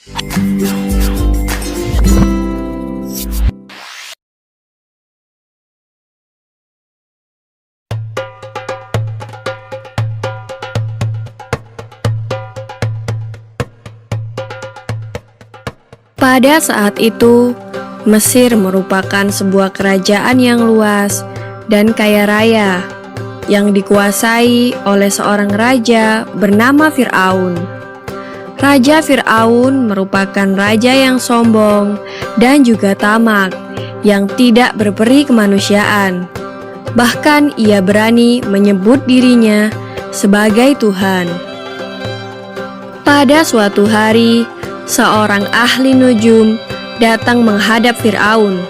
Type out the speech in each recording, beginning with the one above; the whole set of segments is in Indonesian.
Pada saat itu, Mesir merupakan sebuah kerajaan yang luas dan kaya raya yang dikuasai oleh seorang raja bernama Fir'aun. Raja Fir'aun merupakan raja yang sombong dan juga tamak yang tidak berperi kemanusiaan. Bahkan ia berani menyebut dirinya sebagai Tuhan. Pada suatu hari, seorang ahli nujum datang menghadap Fir'aun.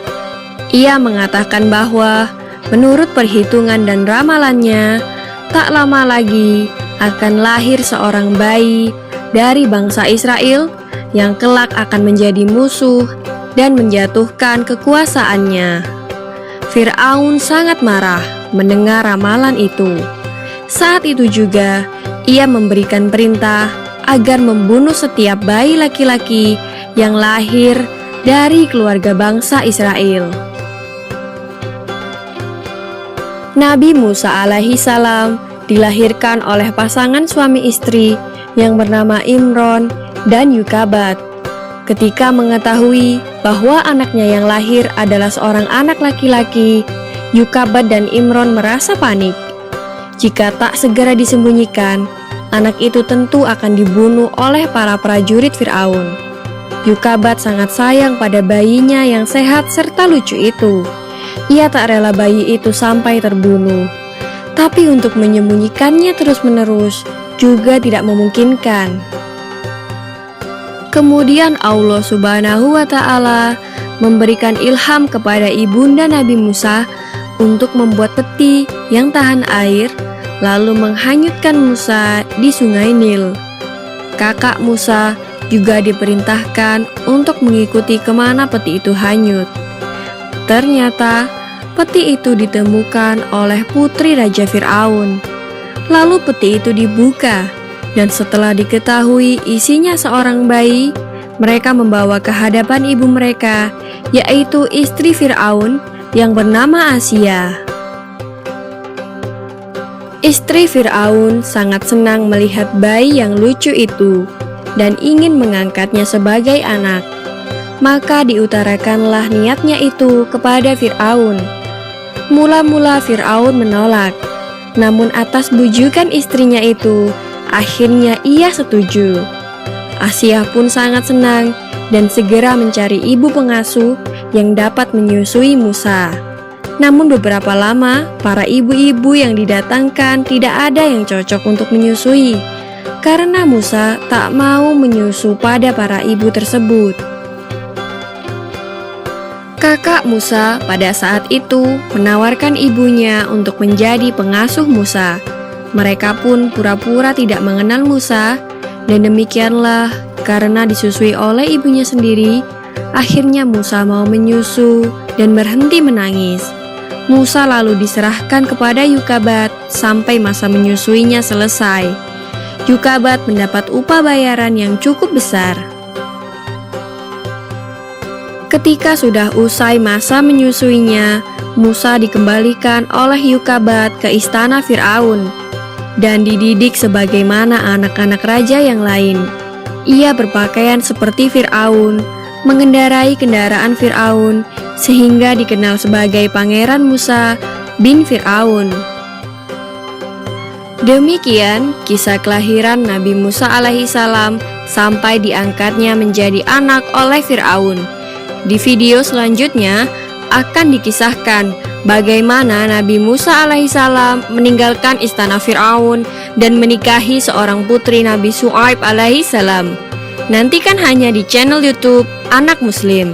Ia mengatakan bahwa menurut perhitungan dan ramalannya, tak lama lagi akan lahir seorang bayi dari bangsa Israel yang kelak akan menjadi musuh dan menjatuhkan kekuasaannya. Fir'aun sangat marah mendengar ramalan itu. Saat itu juga, ia memberikan perintah agar membunuh setiap bayi laki-laki yang lahir dari keluarga bangsa Israel. Nabi Musa alaihi salam dilahirkan oleh pasangan suami istri yang bernama Imron dan Yukabat. Ketika mengetahui bahwa anaknya yang lahir adalah seorang anak laki-laki, Yukabat dan Imron merasa panik. Jika tak segera disembunyikan, anak itu tentu akan dibunuh oleh para prajurit Fir'aun. Yukabat sangat sayang pada bayinya yang sehat serta lucu itu. Ia tak rela bayi itu sampai terbunuh. Tapi untuk menyembunyikannya terus-menerus juga tidak memungkinkan. Kemudian Allah Subhanahu wa Ta'ala memberikan ilham kepada ibunda Nabi Musa untuk membuat peti yang tahan air, lalu menghanyutkan Musa di sungai Nil. Kakak Musa juga diperintahkan untuk mengikuti kemana peti itu hanyut. Ternyata peti itu ditemukan oleh putri Raja Fir'aun. Lalu peti itu dibuka, dan setelah diketahui isinya seorang bayi, mereka membawa ke hadapan ibu mereka, yaitu istri Fir'aun yang bernama Asia. Istri Fir'aun sangat senang melihat bayi yang lucu itu dan ingin mengangkatnya sebagai anak. Maka diutarakanlah niatnya itu kepada Fir'aun. Mula-mula Fir'aun menolak, namun atas bujukan istrinya itu, akhirnya ia setuju. Asia pun sangat senang dan segera mencari ibu pengasuh yang dapat menyusui Musa. Namun beberapa lama, para ibu-ibu yang didatangkan tidak ada yang cocok untuk menyusui, karena Musa tak mau menyusu pada para ibu tersebut. Kakak Musa pada saat itu menawarkan ibunya untuk menjadi pengasuh Musa. Mereka pun pura-pura tidak mengenal Musa, dan demikianlah karena disusui oleh ibunya sendiri, akhirnya Musa mau menyusu dan berhenti menangis. Musa lalu diserahkan kepada Yukabat sampai masa menyusuinya selesai. Yukabat mendapat upah bayaran yang cukup besar. Ketika sudah usai masa menyusuinya, Musa dikembalikan oleh Yukabat ke istana Fir'aun dan dididik sebagaimana anak-anak raja yang lain. Ia berpakaian seperti Fir'aun, mengendarai kendaraan Fir'aun, sehingga dikenal sebagai Pangeran Musa bin Fir'aun. Demikian kisah kelahiran Nabi Musa alaihi salam sampai diangkatnya menjadi anak oleh Fir'aun. Di video selanjutnya akan dikisahkan bagaimana Nabi Musa alaihi salam meninggalkan istana Fir'aun dan menikahi seorang putri Nabi Syuaib alaihi salam. Nantikan hanya di channel YouTube Anak Muslim.